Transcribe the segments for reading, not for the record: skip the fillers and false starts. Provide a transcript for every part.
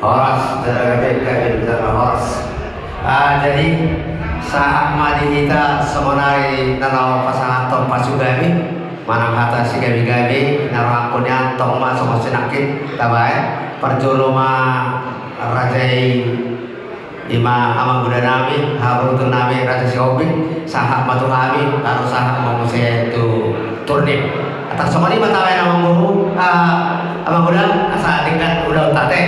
Horas dari horas. Jadi saat madi kita sebenarnya naraw pasangan tong pasugami manang hata si gabi-gabi naraw akunya tong masuk sinakit tabay perjoloma rajai ima amang buda nami habrutun nami raja si hobi sahak matu kami taruh sahak mau saya itu turnip atas semua ini matawai amang guru amang buda asa tingkat udah utate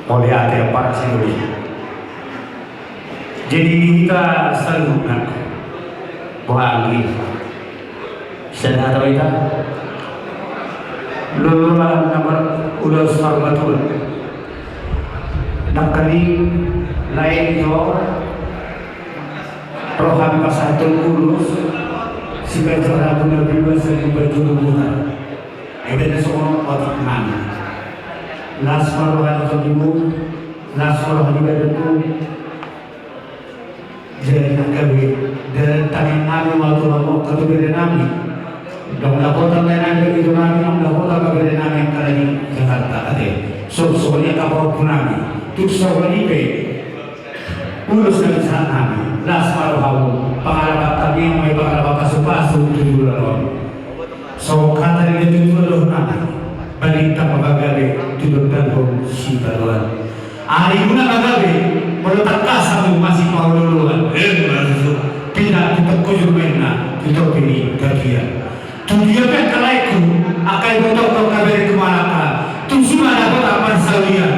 oleh ada para sendiri. Jadi kita selanjutnya bahagia. Sedang tahu kita lululah nomor ulas farmatul. Nakali lain yo rohani pasatul ulus sehingga cara benar bebas dan berjudul ada semua otak mana. Nasmar rohani kejimu, nasmar rohani badatu, jadi kami dari tangan kami waktu lalu ketujuan kami, dong lakota menang itu kami, dong lakota keberadaan kami kali ini Jakarta ada, soalnya kapal pun kami, tuh soal ini urus dari sana kami, nasmar rohani, pengalaman kami mai pengalaman pasu-pasu tujuh lalu, so kata ini tujuh lalu kami. Balita pagagabi tudugdan ko si Taruan. Ari guna kagabi meletak kasar masih paululuan. Pinatutok ko yung na ito pini kagiya. Tugiyakan kalaiku akay botok ko kabiri kumana ka. Tusuma na ko tapan sawiyan.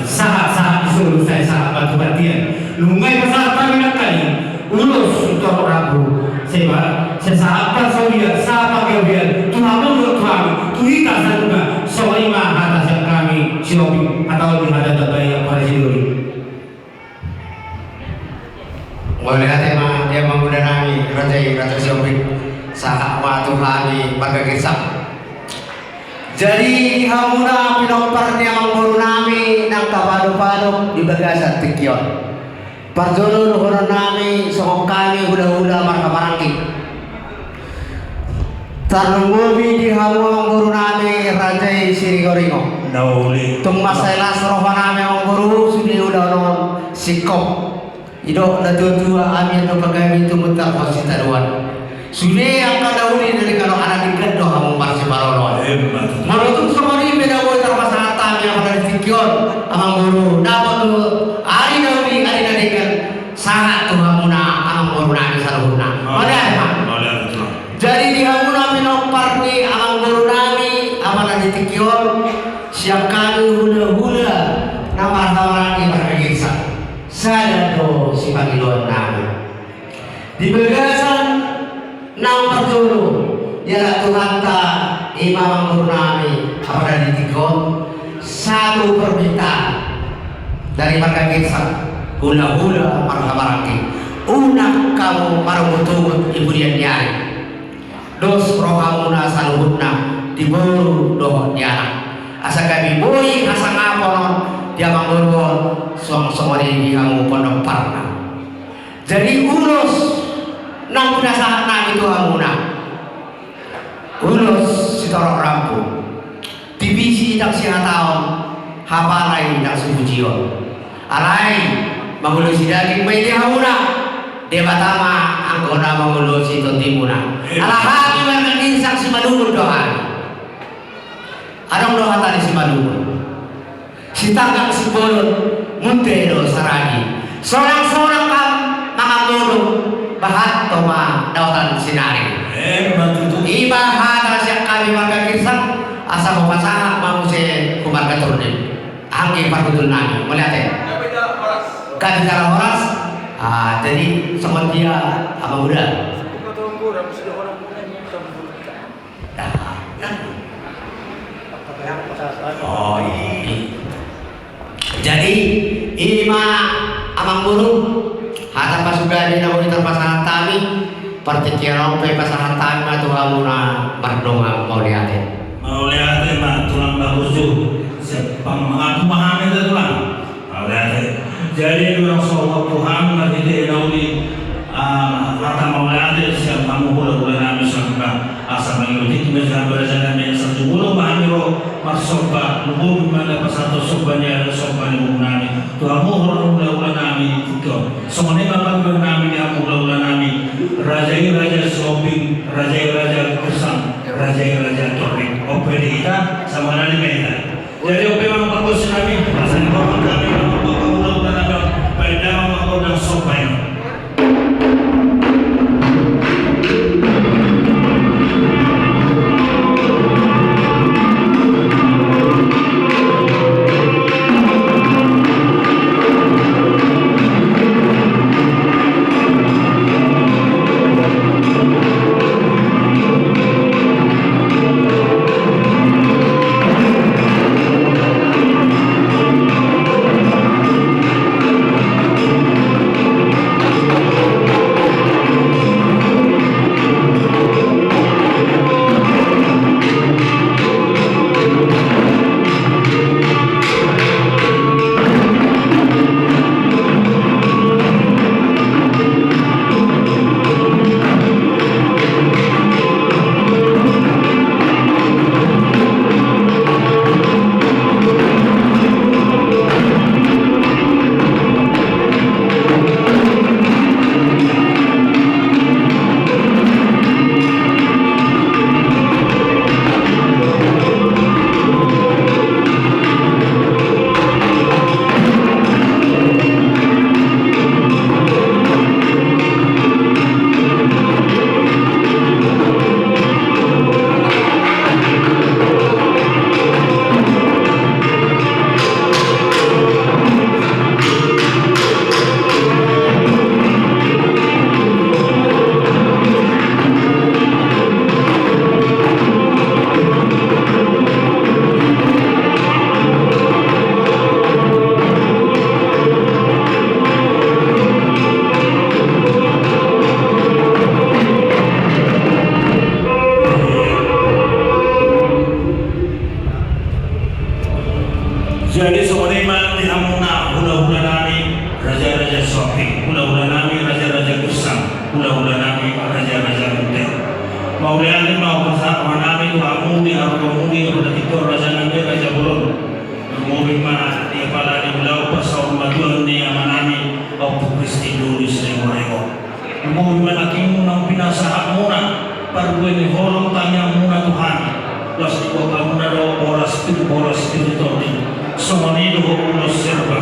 Saha isuro saya saha batu-batian. Lungay pasal kami na kayo. Ulos ito ako rabu. Seba saha apa sawiyan saha pagawian. Tuhamon lo tuhami. Tuhita sa lupa. So ima atas yang kami silopi atau di hadapan bayar para siduri. Boleh tema dia menggoda nami raja silopi sahak matuhani baga kisah. Jadi hamuna pinopar dia mengguru nami nang kapado-pado di bagasan tikyon. Parjono luhur nami sokong kami hula-hula marka-marangki. Tarnunggobi di hamu guru nami rajai sirigoringo. Nauli. Tumasailah seroha nami guru sudi udah non sikop. Idok na dua amin do pagami tumutak pasita duan. Sudi yang kadauli dari kalau anak dikendo hamu marsi barono. Marutung semua ini beda boy terpasang tam yang pada disikyon amang guru. Dapat tu ari dauli ari nadikan sangat tu hamuna amang guru nami saluhuna. Mana? Jadi di hamuna minopar ni amang guru nami amana ditikyon siap kami hula-hula nama tawaran di berkisah saya do si panggilan nami di bagasan nang perjulu ya Tuhan ta imam guru nami amana ditikyon satu permintaan dari berkisah hula-hula marhabaraki unak kamu marumutungut ibu dia nyari dos rohamuna saluhutna diburu doh diana asa kami boy asa ngaponon dia mangurun semua ini kamu pondok parna jadi urus nang saat nang itu hamuna urus sitorok rampung divisi tak sihatahon hapalai tak subujion alai mangulusi daging bayi di hamuna dia pertama anggota mengulusi tuntimuna alahati mereka insang si madungun doa adong doa tadi si madungun si tanggap si bolon muntero saragi seorang-seorang kam mangangulung bahat toma dautan sinari iba hata siap kami warga kisah asa pasangan mau se kumar keturunin angge parkutul nami melihat kami cara horas jadi sama dia apa udah oh iya jadi ini mah amang guru hata pasugani na wanita pasangan kami partikiran pe pasangan kami atau hamuna berdonga mau lihatin mah tulang bagus tuh sepang aku paham itu tulang mau lihatin jadi orang soal Tuhan lagi di daudi kata mau lihatin siapa kamu boleh nami sampai asal mengikuti kebiasaan belajar yang satu hamiro marsoba lubu mana pasato sobanya soba ni nami tu amu orang ulah nami itu semua bapak bernami dia amu ulah nami raja shopping raja kesang raja topik opedi kita sama nani mereka jadi ope memang bagus nami pasal bapak kami memang bapak ulah nami pada memang udah soba ini. Jadi semuanya di amuna hula-hula nami raja-raja shopping, hula-hula nami raja-raja kusam, hula-hula nami raja-raja hotel. Mau lihat mau pasar nami amuni arumuni pada itu raja nami raja bulun. Mau bima di kepala di belau pasal majuan di amanami waktu Kristi dulu sering mereka. Mau bima nakimu nang pinasa amuna parbueni holong tanya amuna Tuhan. Los di kota amuna do boras spiritual. Somonido ulo serba,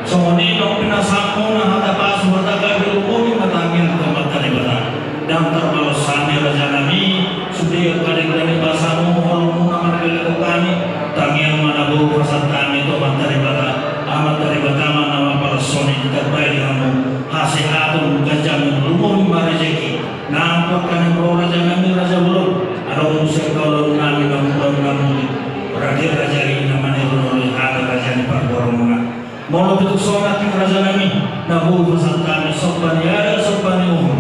somonido pinasakuna hatapas mataga bilumuni matangin kamata ni bata. Dan terbalas sami raja nami sudah kadang-kadang basamu holmu nama beliau kami tangian manabu pasal kami itu materi bata amat dari bata nama para soni terbaik kamu hasihatun gajah lumuni marejeki nampak kan raja nami raja bulun ada unsur kalau nami kamu raja ini namanya oleh ada raja di Parborong. Mau betul solat di raja nami, nabu pasal kami sopan ya sopan umum.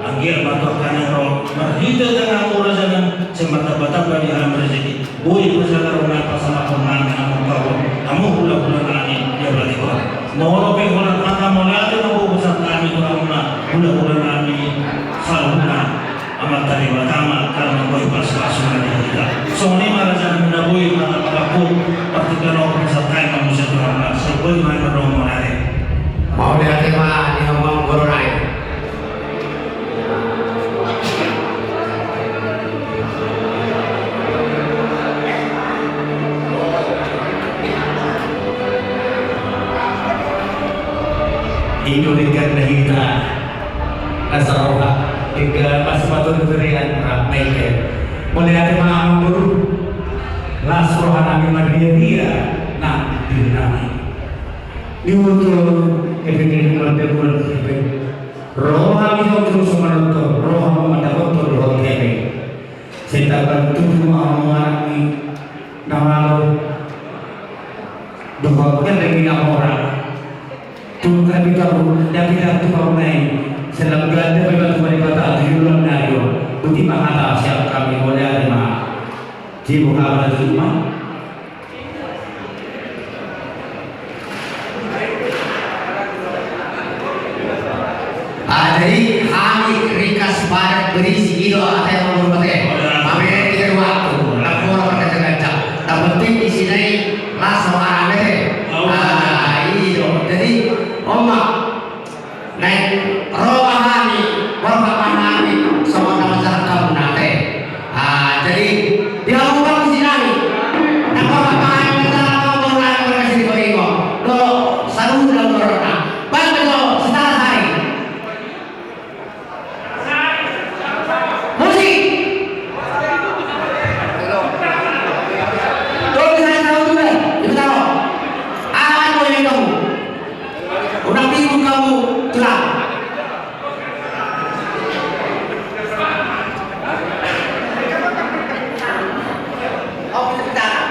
Anggir batok kanan roh, berhita dengan raja nami semata-mata bagi alam rezeki. Boy pasal rumah pasal pengan kamu kau, kamu hula-hula nani dia berarti kau. Mau lebih hula mata mau lihat nabu pasal kami tu rumah hula-hula nami saluna. Amat dari pertama karena boy pas-pasan dari kita. Soalnya raja menabuhi mata pelaku partikan orang peserta yang manusia Tuhan sebelum mana dong menarik. Mau lihat tema di ngomong guru naik. Indonesia kita asal tiga pasal berian ramai ke mulai ada malam guru las rohani Maria nak dinamai diutul efektif melakukan rohani itu semangat rohani mendapat rohani kita bantu mengalami nama dua kan lagi nama orang tu kami tahu yang kita tu kau naik Selam gelada bebas mereka diulang nayo. Bukti mahal siap kami boleh lima. Jibu kabar rumah. Jadi kami rikas barat berisi itu ada yang berbagai. Kami tidak waktu. Lapor pada jaga penting di sini lah sama aneh. Oh. Iya. Jadi oma naik rohani, berpahami sama masyarakat nate. Jadi dia ngomong di sini. Nak berpahami masyarakat berlaku berkasih beribu. Do saru dalam corona. Baik betul. Setelah hari. Musik. Kalau misalnya tahu juga, ibu tahu. Awan boleh kamu. Udah bingung kamu terang. Oh, kita bicara.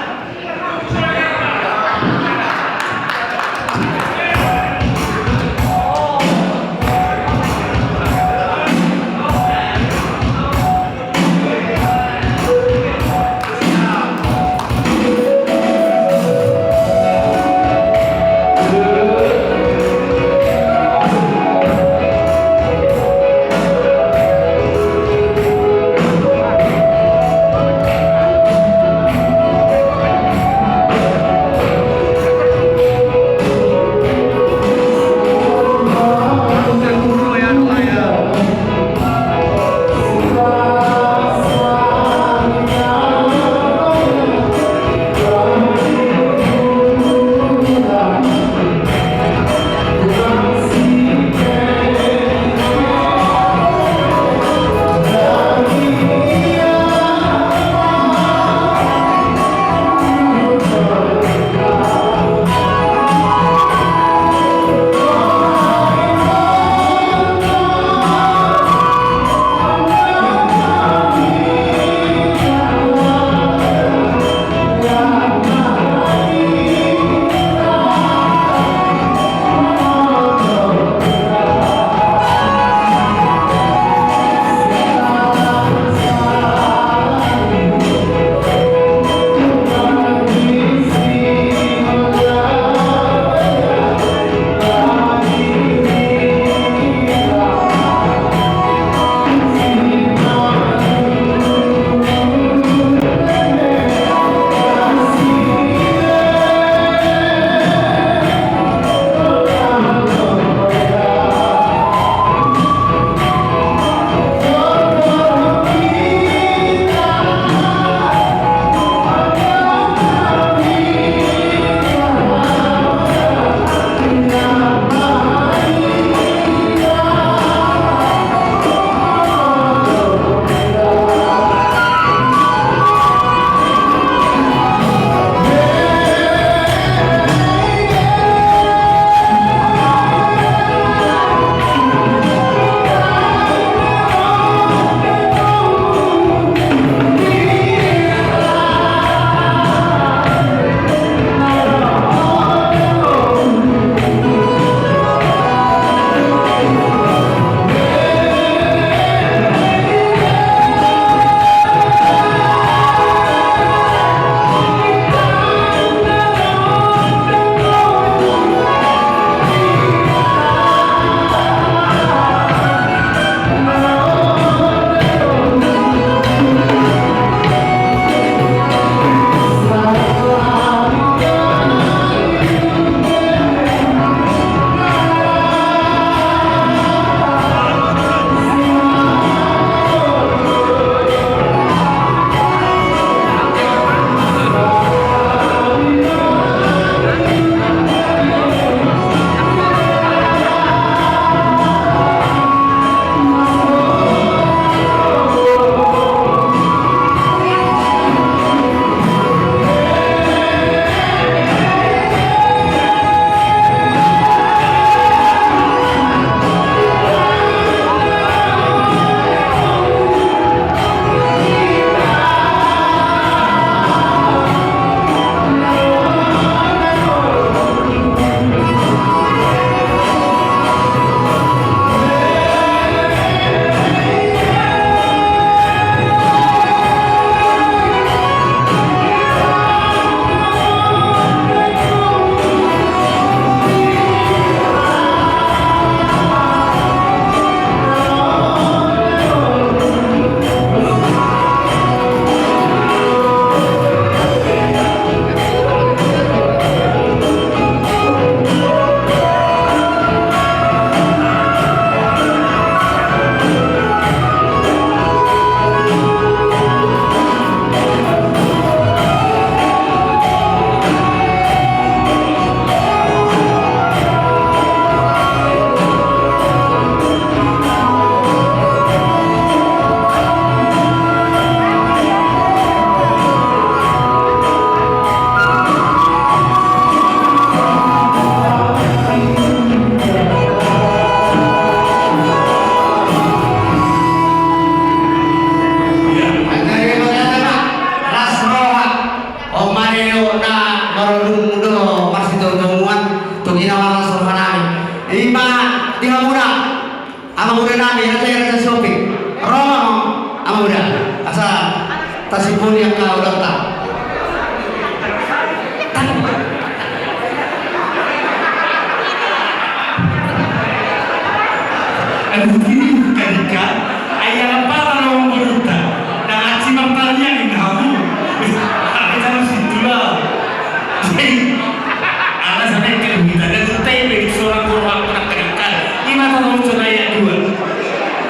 alasannya kalau kita dan tay bagi seorang kurang pernah kenal ini mata muncul ayat 2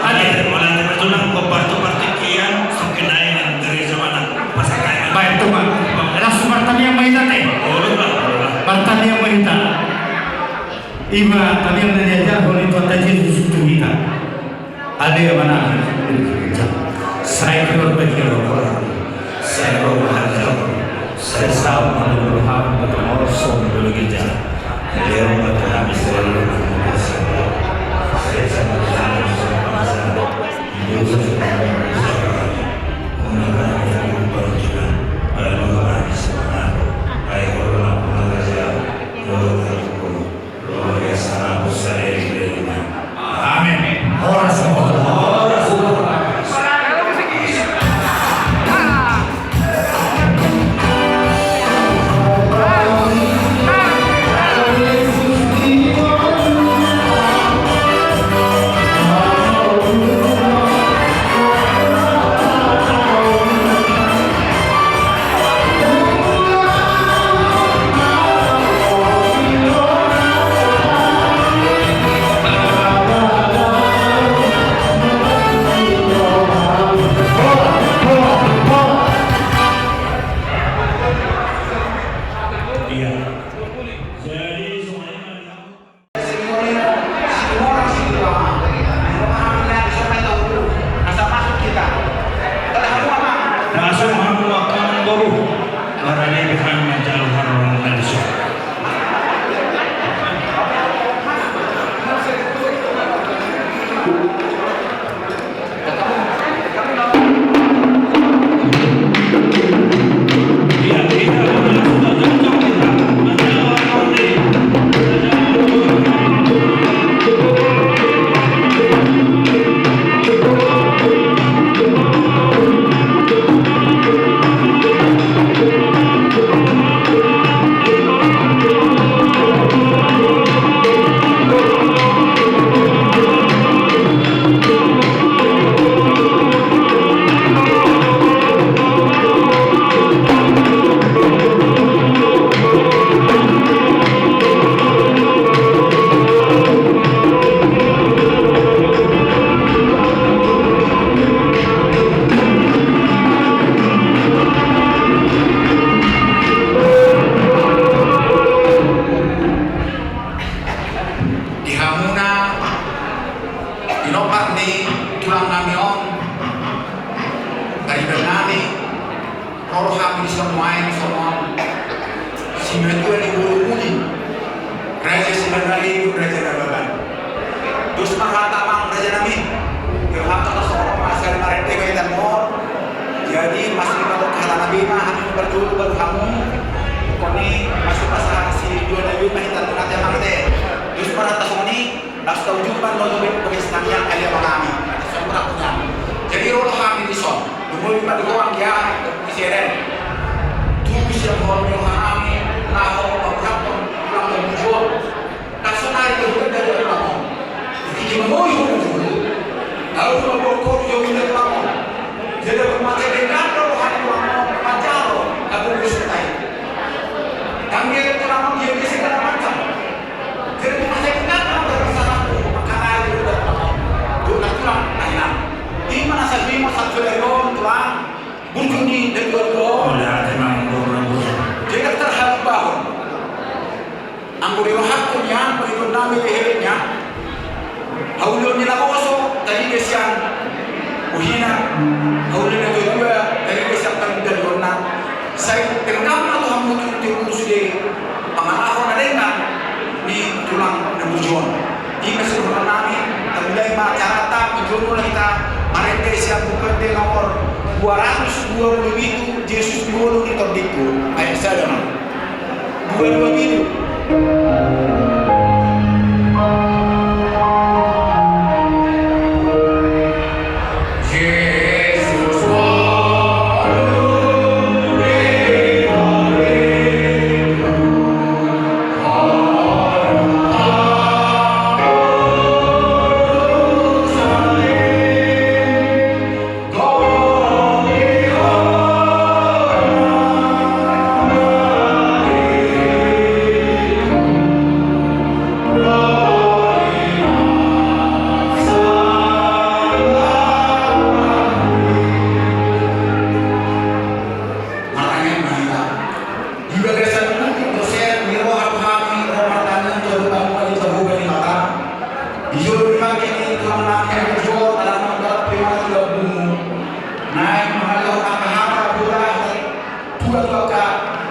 Ada malah terjunang ke partu-partikian sekenai dari zaman pasakan. baik tuh mah langsung martani yang mahita teh martani yang mahita iba kami yang diajar oleh Tuhan Yesus itu kita ada yang mana saya berbagi orang saya berharap saya sama dengan Tuhan betul orang dulu kita dia betul habis selalu saya sama Amin. Ora semua.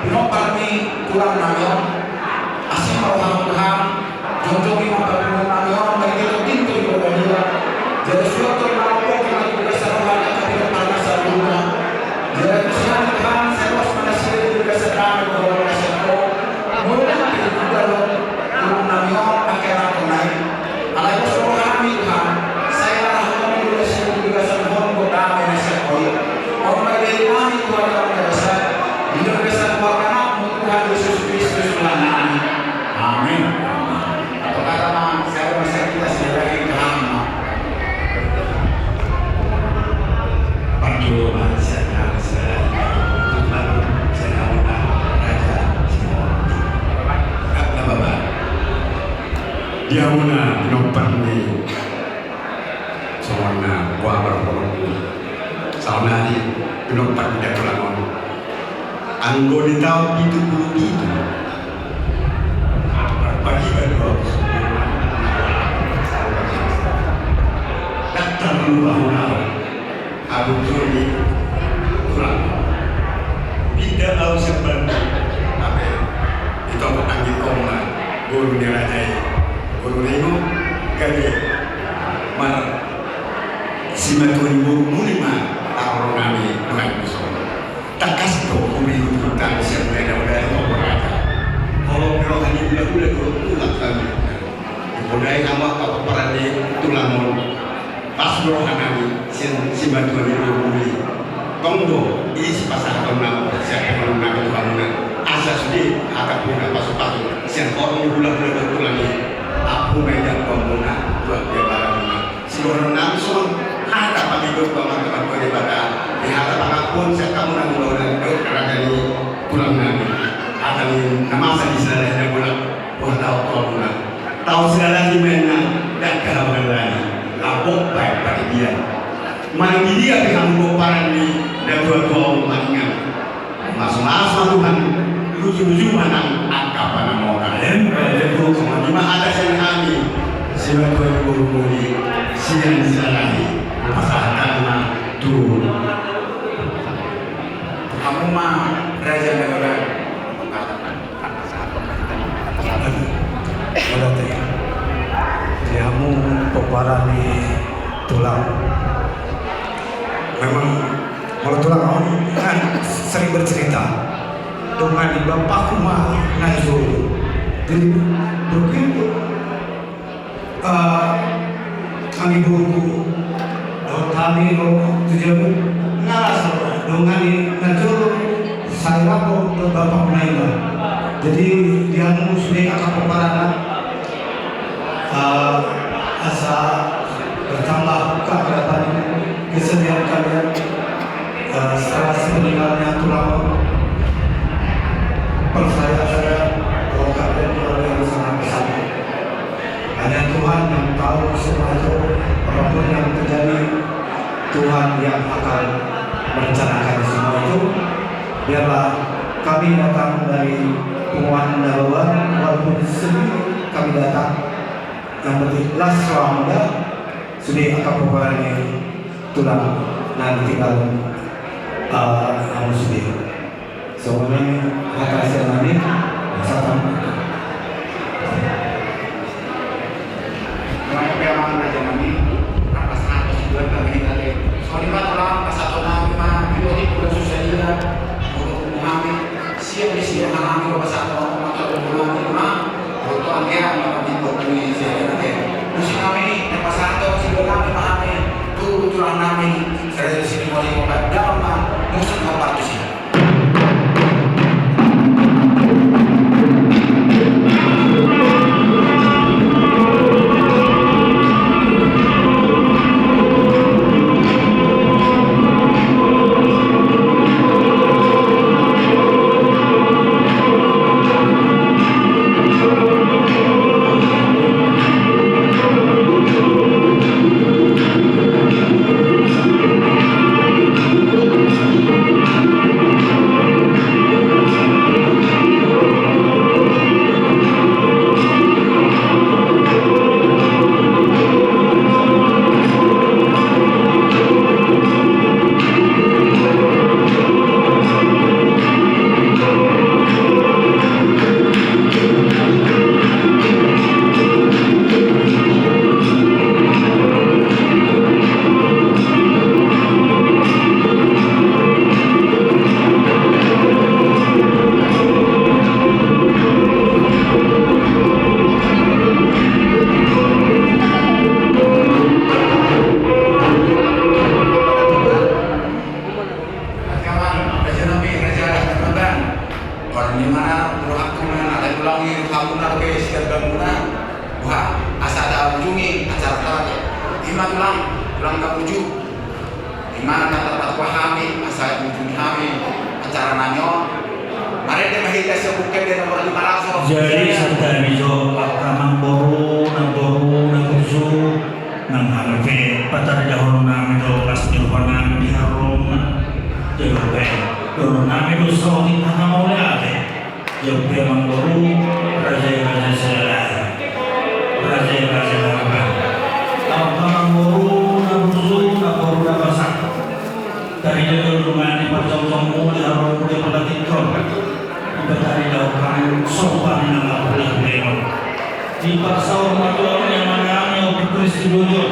Pinoparmi tulang nayon, asin marahang Tuhan, jonjogi mapagpunong nayon, magiging pinto yung kanila. Jadi suatu yang mau kita juga sarana kita pada saruna. Jadi siapa Tuhan seluas manusia juga sedang berdoa sesuatu. Mulai kita juga turun nayon pakai ratonai. Alai bersyukur kami Tuhan. Saya rahmat juga sedang berdoa sesuatu. Orang dari kami Tuhan kami besar. Hidup besar keluarga Tuhan Yesus Kristus Tuhan kami. Amin. Karena saya masih kita sedang kami. Dia muna pinumpat ni seorang buah berkorong sauna ni pinumpat dia pulang anggo di tahun itu bagi kedua datang bahwa Abu Juni pulang tidak tahu sebenarnya apa itu petanggi koma guru dirajai guru itu kali mar simatun guru mulima tahun kami bukan besok tak kasih tahu kami itu tak siapa yang ada orang kalau rohani bulan tulang kami budaya nama apa perani tulang pas rohani simatun itu muli tonggo isi pasal tahun siapa yang nama bangunan asas di agak punya pasal siang orang bulan tulang ini aku medan komuna buat dia barang seluruh langsung harta pengikut teman-teman daripada di harta pengakun saya kamu nak menggunakan kerana dari pulang nanti akan nama saya di sana yang pulang buat tahu komuna tahu segala di mana dan kalau lagi lapok baik bagi dia mandi dia dengan buparan di dan dua-dua umatnya masuk-masuk Tuhan lucu-lucu mana angkapan nama kalian di mana ada yang kami siapa yang berumuri siang lagi masalah turun Kamu mah raja negara. Berarti kamu peparani tulang. Memang kalau tulang kamu kan sering bercerita dengan bapakku mah najul. Jadi begitu kami buku kami tujuan ngas dengan najul saya kok bapak naik. Jadi dia muslim akan peparana asa bertambah keberatan kesediaan kalian setelah meninggalnya tulang percaya bahwa kalian keluarga yang sangat besar. Hanya Tuhan yang tahu semua itu, apapun yang terjadi Tuhan yang akan merencanakan semua itu. Biarlah kami datang dari pengumuman darurat walaupun sedih kami datang yang penting las muda sudah akan mempunyai tulang nanti tinggal harus sedih semuanya hasil nanti sama Memang raja kami atas atas bulan kami tadi soalnya tulang pasal nama video di bulan susah dia untuk kami siap di sini kami pasal atau bulan lima untuk angkat kami untuk Indonesia nanti musim kami yang pasal atau sebelum kami tulang kami dari sini mulai obat dalam musim obat di sini. Bagaimana berhak kemudian ada ulangi kamu nabe setiap bangunan, wah asa ada ujungi acara tadi. Tulang kabuju. Gimana kata pahami asa ujungi kami acara nanyo. Mari dia mahita sebukan dia nomor 500. Jadi serta bijo kamang boru nang kursu nang harve patar jahon nami do pas nyobanan di harum jelope do nami do soni hamole ate jelope mang boru raja selera apa kamang boru nang kursu nang boru pasak dari jauh rumah di perjalanan di harum di pelatikon dari jauh sopan yang aku lihat di pasau majuan yang mana yang berkris dulu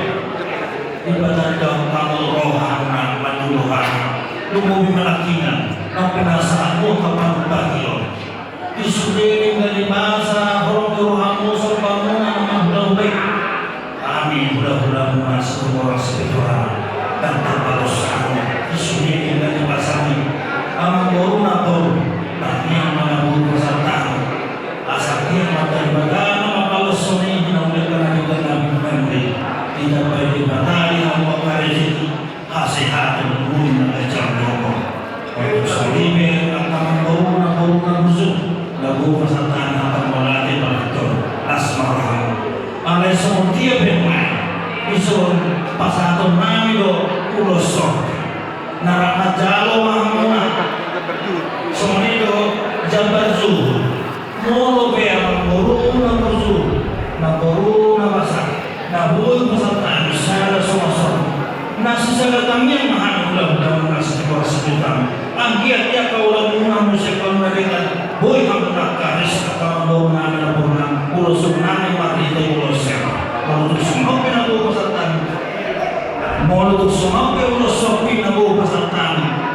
di pasar jauh kamu rohan dan majuan lumu melakinan dan penasaran kapan bagio di sudin dari masa orang rohanmu sopanmu nama baik kami mudah-mudahan masuk orang spiritual dan terbatas di sudin dari pasar ini aman baru atau yang menabur peserta asakir mata ibadah maka soni dinaulkan juga nabi tidak baik batali hamba rezeki hasihatun mun ajam domo untuk salime akan baru busuk lagu peserta akan melatih betul asmarham alai semutia bermain isun pasatun nami do ulosok naraka jalo mahamuna Sonido jambar zuhur molo be amang boru na boru na basak na bul peserta misal sama-sama na sisala kami yang mahan ulang nasi kor sekitar anggiat ya kaulah muna musikal mereka boy hamna karis kata boru na boru na ulo sunani mati te ulo sema molo semua pina boru peserta molo semua pe ulo sopi na boru peserta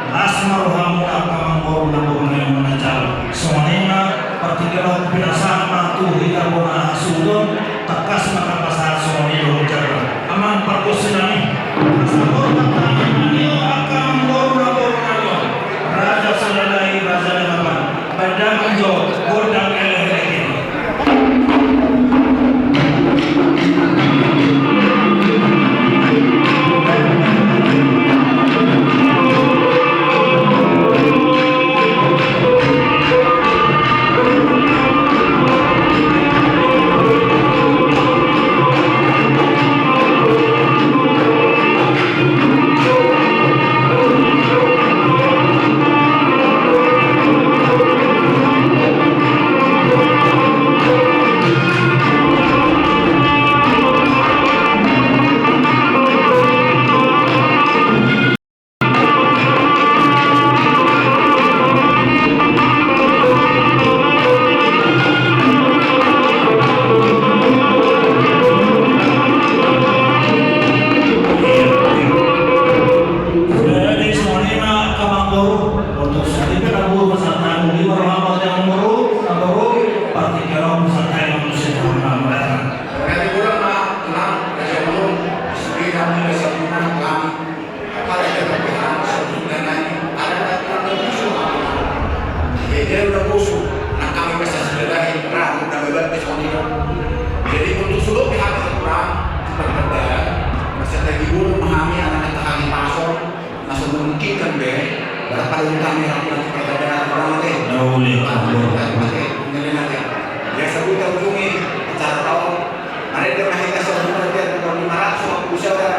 asmarham akan boru na boru na menajal semuanya particular binasa matu hingga bona sudon takas maka pasal semuanya dojar aman perkusinani asmor kata ini akan boru na raja salalai raja lawan pada menjo godang elek-elek Jadi untuk seluruh pihak kurang berbeda, masyarakat ibu memahami anak tahan pasor, langsung memungkinkan deh. Berapa kami rakyat perbedaan orang deh. Ya sebut ujungi acara tahun. Ada dia mahita sebut dia tahun 500 usaha.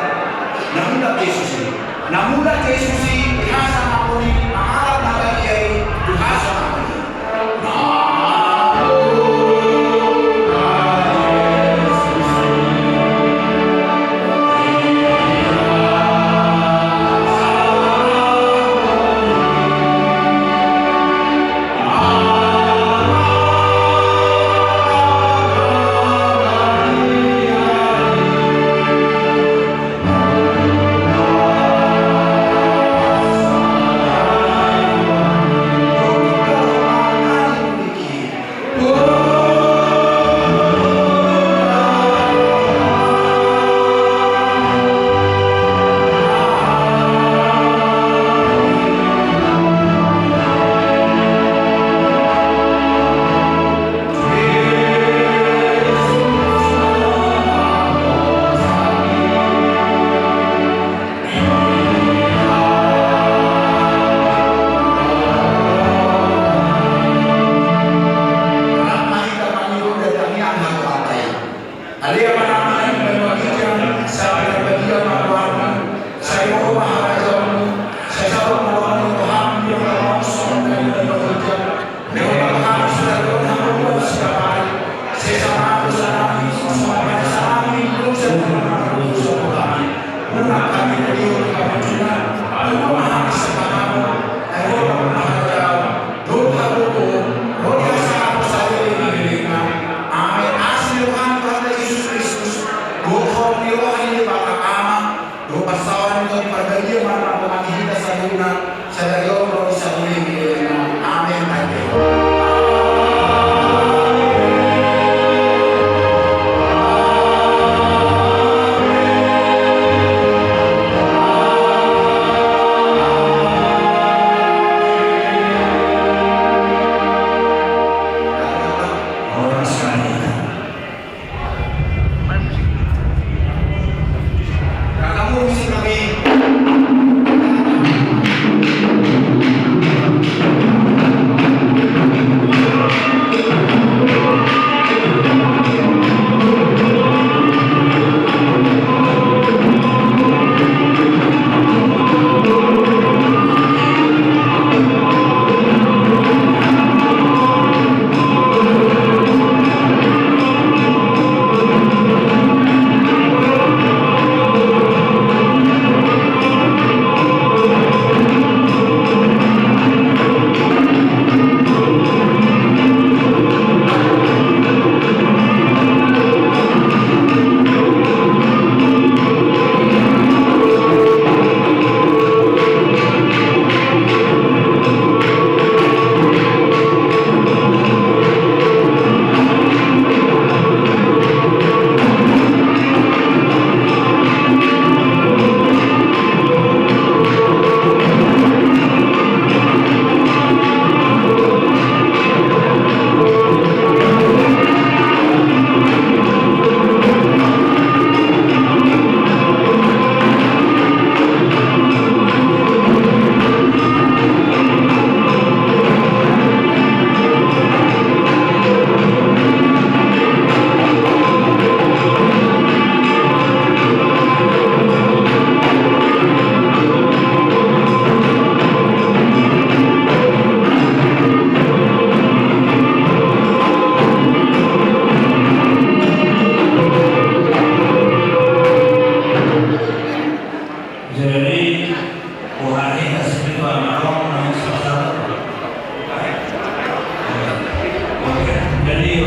Namun Yesus bahasa mapuni amal nagayai bahasa mapuni.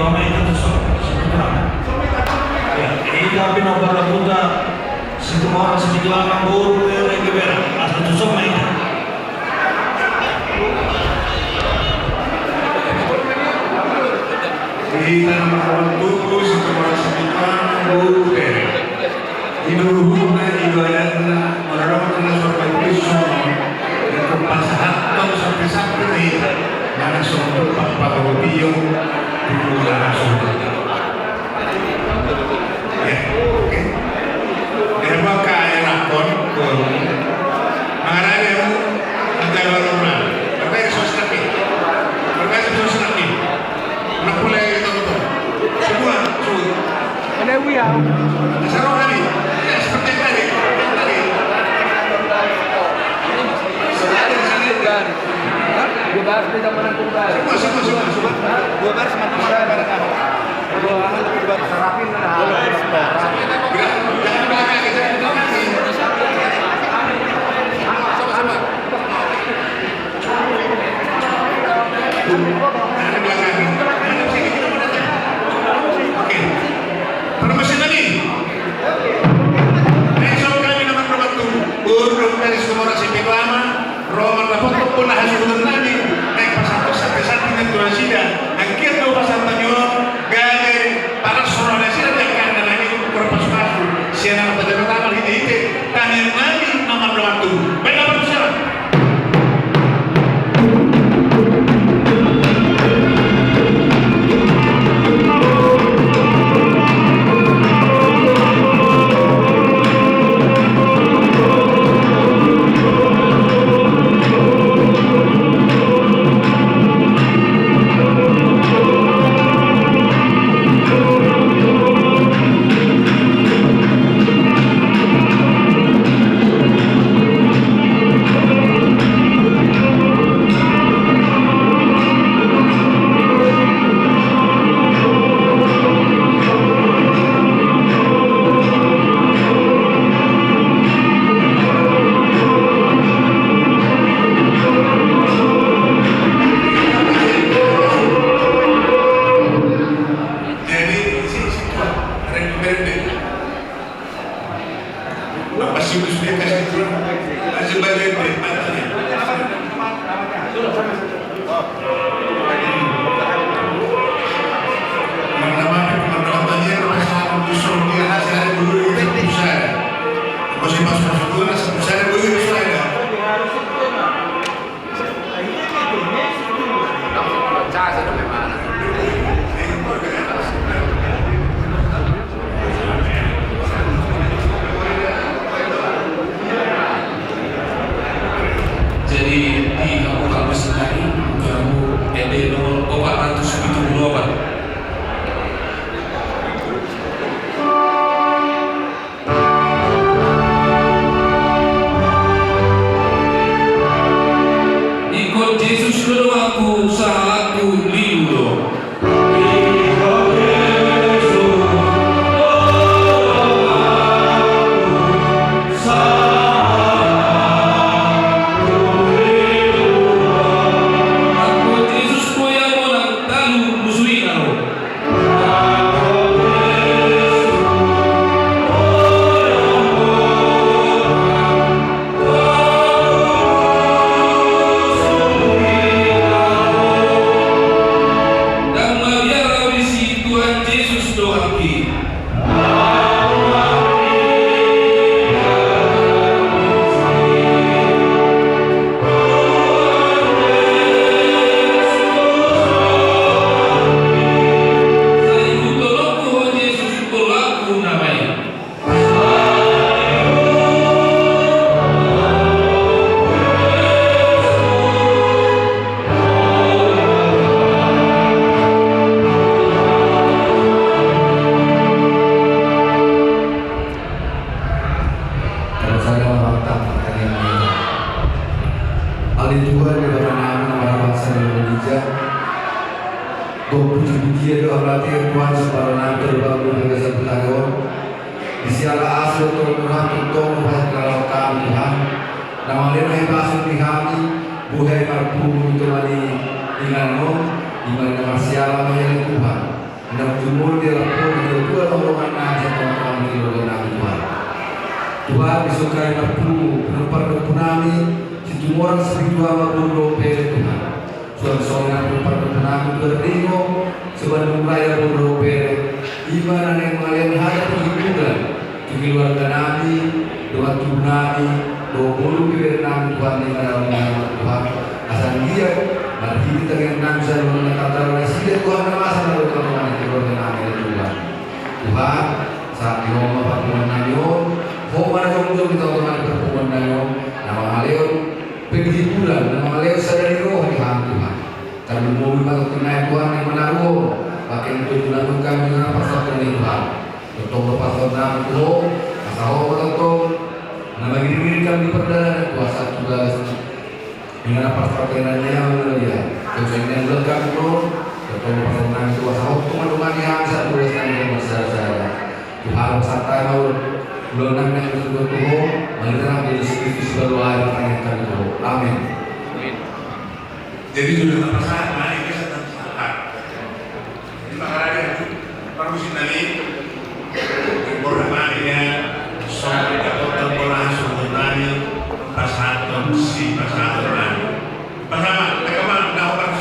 kami itu sebenarnya. Ya, ida pinaparapunta semua orang sejalan guru yang berbeda asal susah main. Kita membantu semua sekitar guru Inuhuna ibadatna merawatna sampai besok untuk pasahat atau sampai mana suatu papa bio dulu langsung ya oke derma kaya rakon mengarah dia antara orang berbagai sosnapi nak mulai kita betul semua ada wiya sarong hari ya seperti tadi Bubar tidak menentu bar. semua Bubar semakin marah pada kamu. Bubar serapin lah. jangan belakang kita sama-sama ada belakang oke permisi tadi besok kami naman membantu urut dari semua sipil lama Roman dapat pun hasil nabi naik pasal sampai saat ini tuan sida akhir dua pasal tanyor gade para soalnya sida yang kan lagi berpas masuk siapa pada pertama hiti kami nabi nomor membantu baiklah berbicara Nang jumur dia lapor dia dua orang aja orang di luar nabi Tuhan. Tuhan disukai berpuluh penumpang punami sejumlah orang seribu berpuluh pere Tuhan. Tuhan soalnya penumpang punami berdino sebelum raya berpuluh pere. Iman yang kalian ada perhitungan di keluarga nabi, doa nabi, 20 pere nabi Tuhan yang ada Tuhan. Asal dia mari kita dengan nabi kata Rasul Tuhan nama sana Tuhan itu keluarga nabi Tuhan. Tuhan saat di rumah pertemuan nabi Homa jom kita teman pertemuan nabi nama Aleo pergi bulan nama Aleo sadari roh di Tuhan. Kami mau membantu naik Tuhan yang menaruh pakai untuk melakukan dengan pasal Tuhan. Untuk pasal nabi Tuhan asal betul nama diri kami perdana kuasa tugas dengan pasal yang mulia. Tujuan yang lengkap itu betul pasal nabi kuasa teman-teman yang saya tuliskan dengan besar-besar. Tuhan santai mau belum yang disebut Tuhan mengenai dari skripsi berdoa yang kami Tuhan. Amin. Jadi sudah terasa, mari kita tetap. Terima kasih permisi dari beberapa ya soal dapat bola sebenarnya pasaton si pasaton. Pertama, bagaimana dapat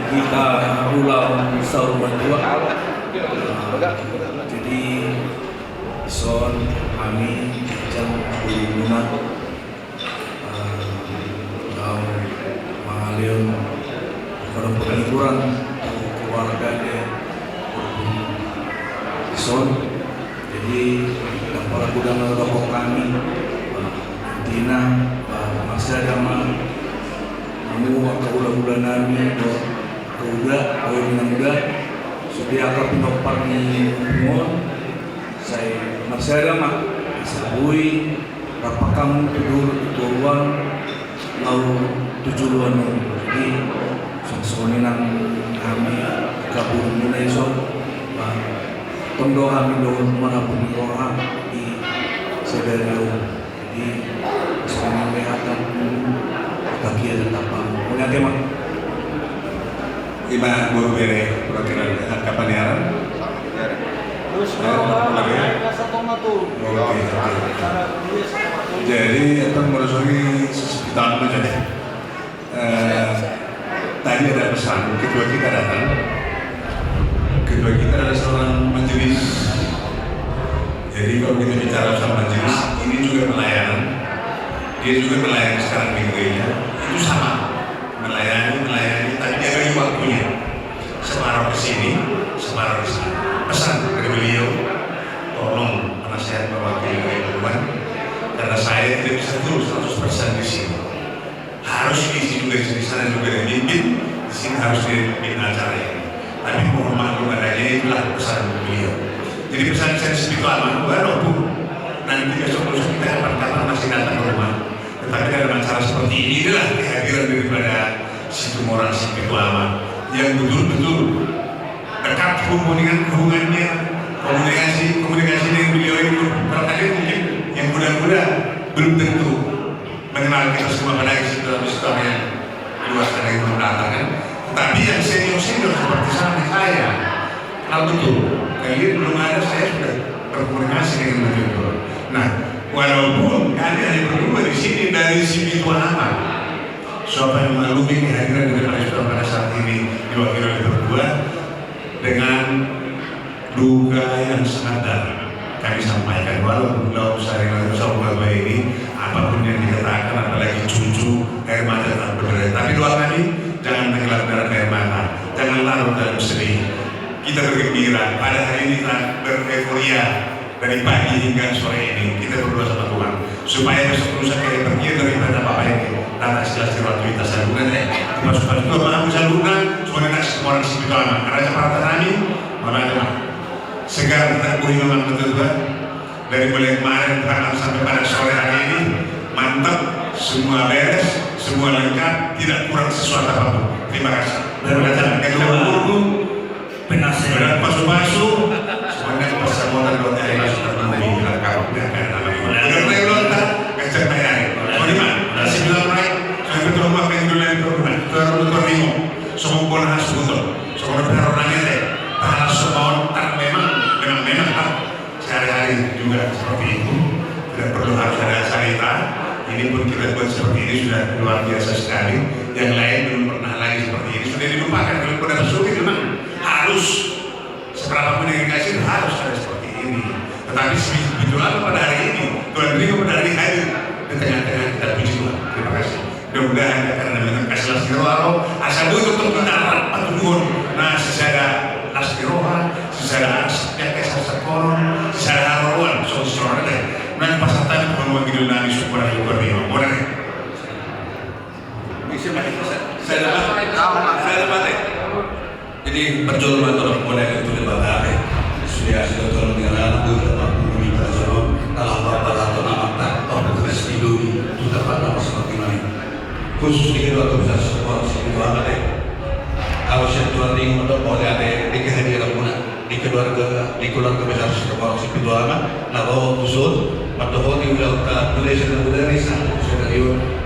kita ulang sahur berdua. Jadi son kami jam berguna mengalir pada penghiburan keluarga dia son. Jadi para gudang rokok kami Tina masih ada kamu kaulah-ulah nami kaulah muda sudah akan pinopar ni umur saya masih ada mak sabui berapa kamu tujuan lalu tujuan jadi sonsoni nang kami kabur mulai son tondo kami doon manapun orang di sedariau jadi sekarang kelihatan kaki ada tapang. Mulai tema. Ima guru bere perwakilan Kapaniaran. Jadi itu merusui tahun menjadi. Tadi ada pesan, kedua kita datang. Kedua kita adalah seorang majelis. Jadi kalau kita bicara sama majelis, ini juga pelayanan. Dia juga melayani sekarang di gereja. Itu sama. Melayani, tapi dia bagi waktunya. Separuh ke sini, separuh ke sana. Pesan dari beliau, tolong penasehat mewakili Tuhan, karena saya tidak bisa terus 100% di sini. Harus diisi juga di sana juga ada mimpin, di sini harus dipimpin acara ini. Tapi mohon maklum adanya itulah pesan beliau. Jadi pesan saya spiritual, walaupun nanti besok kita kapan-kapan masih datang ke rumah. Tetapi dalam acara seperti inilah kehadiran daripada situ moral spiritual yang betul-betul dekat hubungannya, komunikasi dengan beliau itu. Barangkali mungkin yang muda-muda belum tentu mengenal kita semua pada dalam Islam yang luas dan yang mendatang kan. Tetapi yang senior-senior seperti saya kenal betul. Kalian belum ada, saya sudah berkomunikasi dengan beliau. Nah, walaupun kami ada berdua di sini dari sini amat, siapa yang mengalami kehadiran dari Saudara pada saat ini diwakili oleh berdua dengan duka yang sangat dalam. Kami sampaikan walaupun lalu sehari-hari saudara ini apapun yang dikatakan, apalagi cucu air mata tak berdarah. Tapi doa kami jangan tenggelam dalam air mata, jangan larut dalam sedih. Kita bergembira pada hari ini kita bereforia dari pagi hingga sore ini. Kita berdoa sama Tuhan supaya besok lusa kayak pergi daripada Bapak ini tata jelas kita salungan supaya itu maaf salungan supaya nak semua orang spiritual karena seperti kami mana segar kita boleh memang betul-betul dari mulai kemarin tanggal sampai pada sore hari ini mantap, semua beres, semua lengkap, tidak kurang sesuatu apapun. Terima kasih. Dan datang ke guru penasehat pasu-pasu semuanya persamaan doa yang sudah memenuhi lengkap dan namanya. Karena lontar kejar bayar. Bagaimana? Nasib lain. Saya betul rumah penjualan rumah. Terus ringo. Semua bola hasbuto. Semua orangnya deh. Bahas semua tak memang sehari-hari juga seperti itu. Tidak perlu harus ada cerita. Ini pun kita buat seperti ini sudah luar biasa sekali. Yang lain belum pernah lagi seperti ini. Sudah dilupakan belum pernah bersyukur memang harus seberapa pun yang dikasih harus ada seperti ini. Tetapi sebetulnya pada hari ini Tuhan beri pada hari hadir di tengah-tengah kita puji Tuhan. Terima kasih. Mudah-mudahan karena dengan kasih lasiro asal itu untuk kita rapat Tuhan. Nah secara lasiro, secara yang kisah sekolah, secara haruan, sosial deh. Nah pasatan Tuhan wakil nani syukur dia. Boleh? Bisa baik. Saya dapat. Jadi perjuangan untuk mulai itu lebat sudah tolong dengan aku dapat meminta jawab kalau bapak atau nama tak atau bekas tidur itu dapat nama seperti mana khusus di kedua bisa support itu apa deh awas yang Tuhan ingin untuk boleh ada di kehadiran mana di keluarga besar support itu apa nah bawa khusus atau di wilayah Indonesia sudah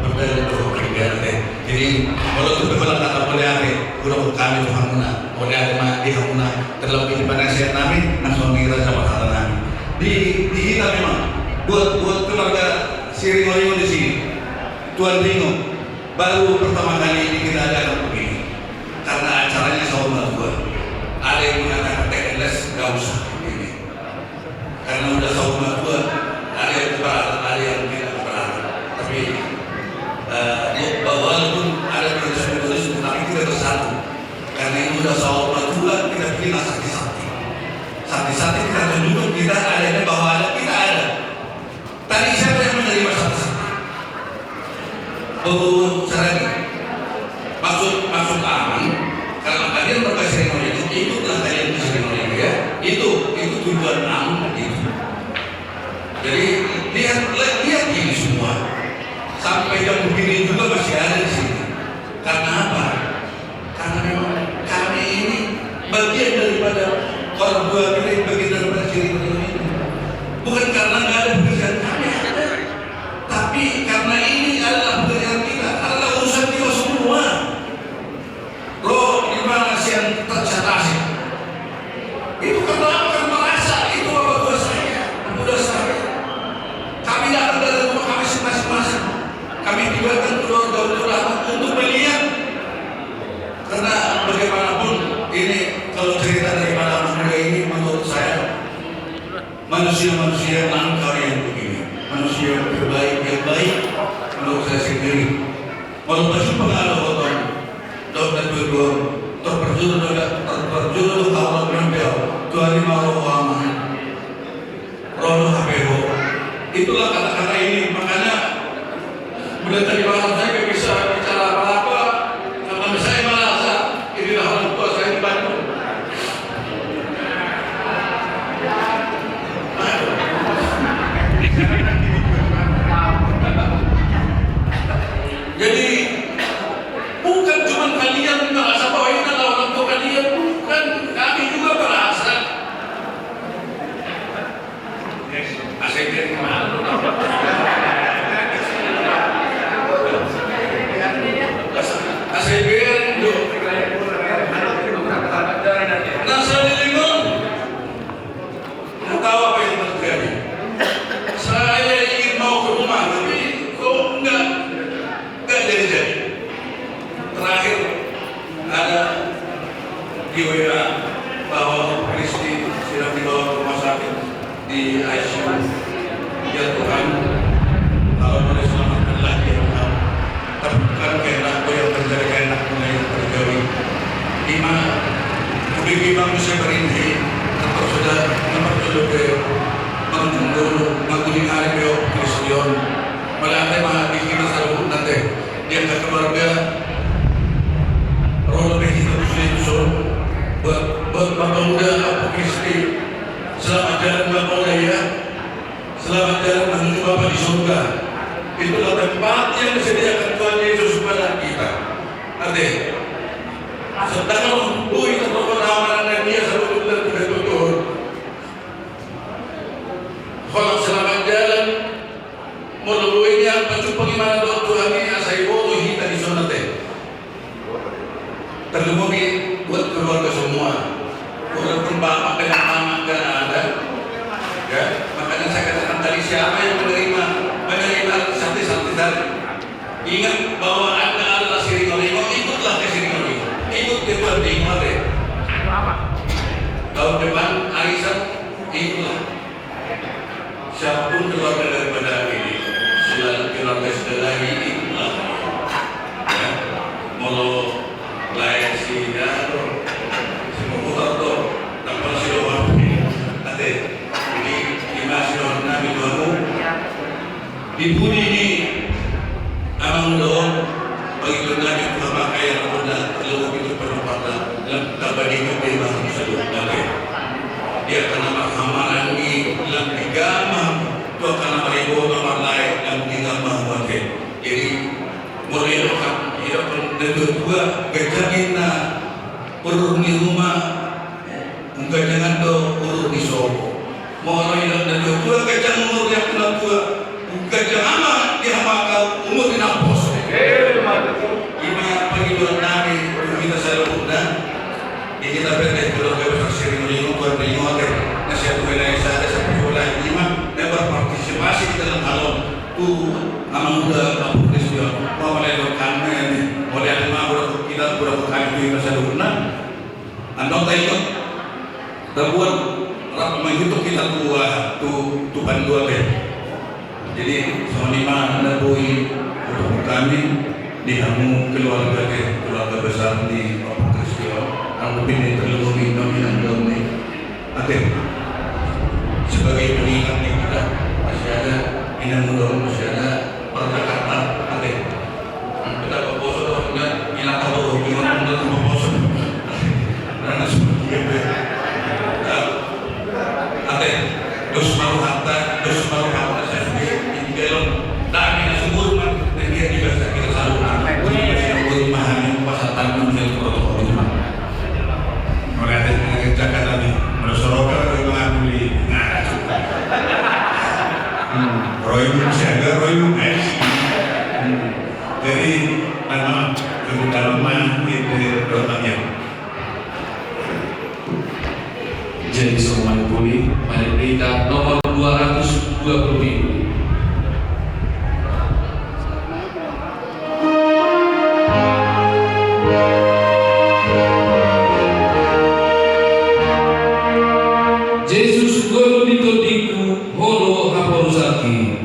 berdaya itu kerjaan deh. Jadi kalau itu berbalik kata boleh ada udah kami Tuhan mana boleh ada mah di hamuna terlebih di penasihat kami langsung kira sama kata kami di kita memang buat keluarga si Ringo di sini Tuan Ringo baru pertama kali ini kita adakan begini karena acaranya saudara Tuhan ada yang mengatakan TNS gak usah ini karena udah saudara Tuhan ada yang keberatan ada yang tidak keberatan tapi walaupun ada tulis tapi kita bersatu karena ini sudah sahabat Tuhan kita pilih sakti-sakti kita tunjukkan kita adanya bahwa ada kita ada tadi siapa yang menerima sakti-sakti caranya maksud aman kalau kalian berkasih itu telah kalian kasih ya itu tujuan aman itu jadi lihat ini semua sampai jam begini juga masih ada di sini. Karena apa? Karena memang kami ini bagian daripada orang tua kita, bagian daripada ciri ini. Bukan karena nggak ada pekerjaan kami ada, tapi karena ini adalah pekerjaan kita, adalah urusan kita semua. Loh, gimana yang tercatasi. Itu karena akan merasa itu apa dosanya, mudah saya. Kami datang dari rumah kami masing-masing. Kami tinggalkan keluarga untuk melihat. Karena bagaimanapun ini kalau cerita dari para muda ini menurut saya manusia-manusia langka yang begini, manusia yang baik menurut saya sendiri. Walaupun pengaruh otot, dokter berdua terperjuru awal membel, Tuhan mau aman, rono HPO. Itulah kata-kata ini, makanya mudah tadi malam saya bisa bicara apa-apa, karena saya merasa inilah orang tua saya di Bandung. Jadi bukan cuma kalian merasa bahwa ini adalah orang tua kalian, bukan, kami juga merasa. Asik dari mana? Asik nasa dilingon. Nggak tahu apa yang terjadi. Saya ingin mau ke rumah, tapi kok enggak jadi. Terakhir ada di WA bahwa Kristi sedang dibawa ke rumah sakit di ICU. Ya Tuhan, kalau boleh selamatkanlah dia Tuhan. Tapi bukan kehendakku yang terjadi, kehendakmu yang terjadi. Ima, kubik manusia berintih, tetap sudah memperjuluk ke mengundur, menguning hari beliau Kristion. Melantai maha dikira selalu nanti dia ke keluarga roh lebih kita bisa buat Bapak muda Apu Kristi. Selamat jalan Bapak muda ya, selamat jalan menuju Bapak di surga. Itulah tempat yang disediakan Tuhan Yesus kepada kita. Nanti sedang menghubungi terpengalaman dan dia selalu betul-betul. Kalau selamat jalan melalui yang pencumpang iman doa Tuhan ini asai bodoh kita di zona teh. Terlebih buat keluarga semua. Walaupun bapak dengan mama kan ada, ya. Makanya saya katakan tadi siapa yang menerima santai-santai tadi. Ingat bahwa Anda adalah Siringolingo, ikutlah ke Siringolingo. Ikut ke Bandingo deh. Tahun depan Aisyah ikutlah. Siapapun keluarga daripada ini, sila keluarga setelah ini ikutlah. Ya, mau layak si Yaro, si Muhammad, tanpa si Rohan ini, nanti ini masih orang Nabi Tuhanmu. Ibu ini amang doon bagi Nabi Muhammad kaya na muna luwag ito panapata lang tabali ko ay mahal sa luwag natin. Dia akan maghamaran ni lang tigamang to akan maribo na marlay lang tigamang wate. Jadi mulai akan ia pun kedua gajangin na urur ni rumah gajangan do urur ni sobo. Mulai lang kedua gajang umur yang kedua gajang ama dihamakal umur dinapos. Ima pagibon namin kita sa loob na hindi kita pwede tulog kayo sa Siringolingo kung hindi nyo ate na siya tuwilay sa pagkula ima na berpartisipasi kita dalam halon tu amang muda Apu Kristion mawalay lo kami yan wala ang mga kita pura kami kita sa loob na andong tayo tabuan menghitung kita tu pandua jadi sama lima anda bui untuk kami dihamu keluarga besar di Apu Kristion ang lebih terlalu minum dalam ini sebagai pengingat kita masih ada inang masih ada percakapan kita berposo dong enggak hilang tahu gimana untuk berposo karena seperti itu dos malu hatta saya sendiri di dalam dan ini sumur dan dia juga kita selalu memahami pasatan mengenai protokol itu. Oleh ada mengerjakan tadi, menusorokan atau mengambil royum siaga, royum es. Jadi memang kedalaman itu doanya. jadi semuanya pulih. Mari kita nomor 227. Jesus guru ditodiku holo haporusaki.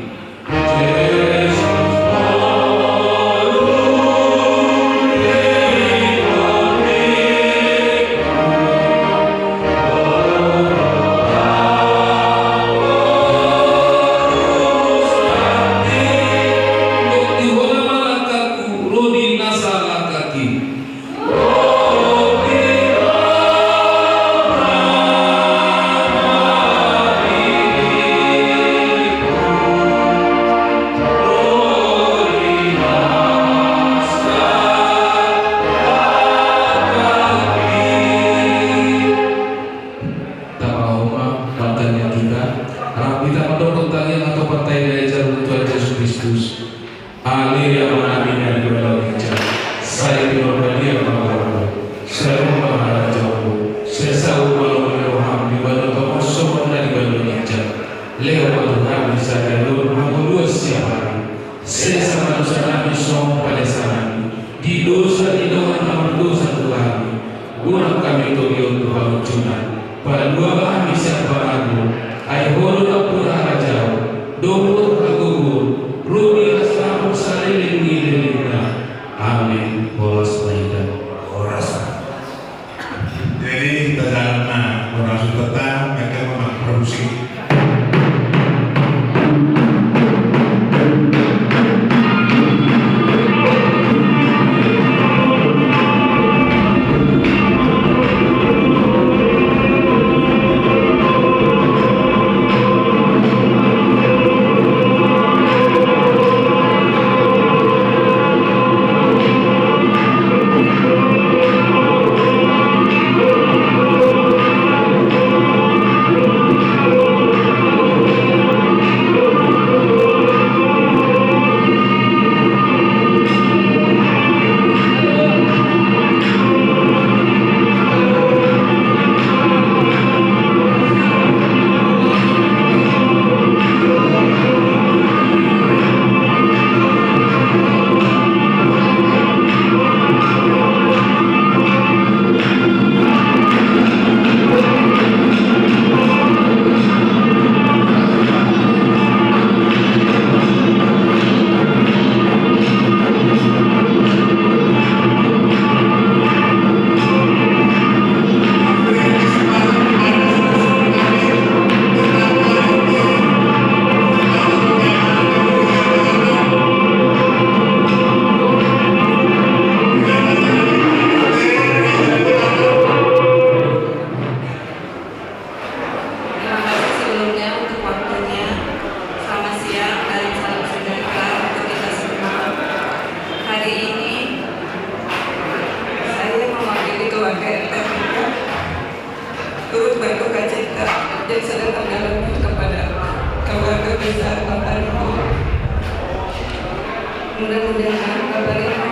Mudah-mudahan Bapak Ibu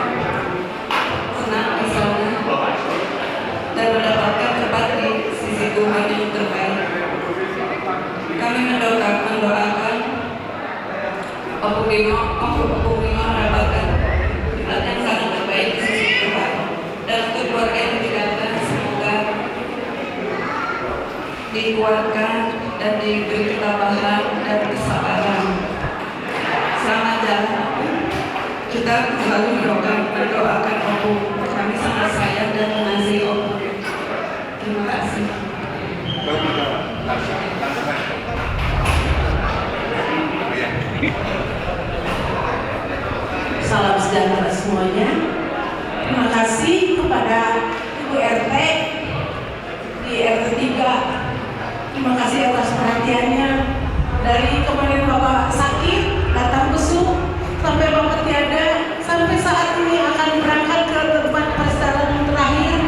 senang di sana dan mendapatkan tempat di sisi Tuhan yang terbaik. Kami mendoakan Bapak Bimo mendapatkan tempat yang sangat terbaik di sisi Tuhan, dan untuk keluarga yang didatang semoga dikuatkan dan diberi ketabahan dan kesabaran. Selamat jalan. Kita selalu mendoakan Opu. Kami sangat sayang dan mengasihi Opu. Terima kasih. Salam sejahtera semuanya. Terima kasih kepada Ibu RT di RT 3. Terima kasih atas perhatiannya. Dari kemarin Bapak sakit, datang besuk, sampai Bapak tiada, sampai saat ini akan berangkat ke tempat perjalanan terakhir.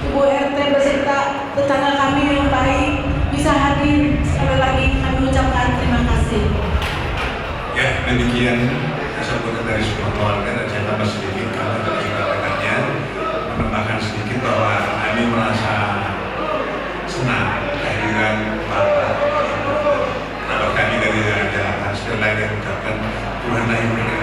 Ibu RT beserta tetangga kami yang baik bisa hadir. Sekali lagi kami ucapkan terima kasih. Ya, demikian sambutan dari semua keluarga, dan saya tambah sedikit kalau dari rekan-rekannya menambahkan sedikit bahwa kami merasa senang kehadiran warnai mereka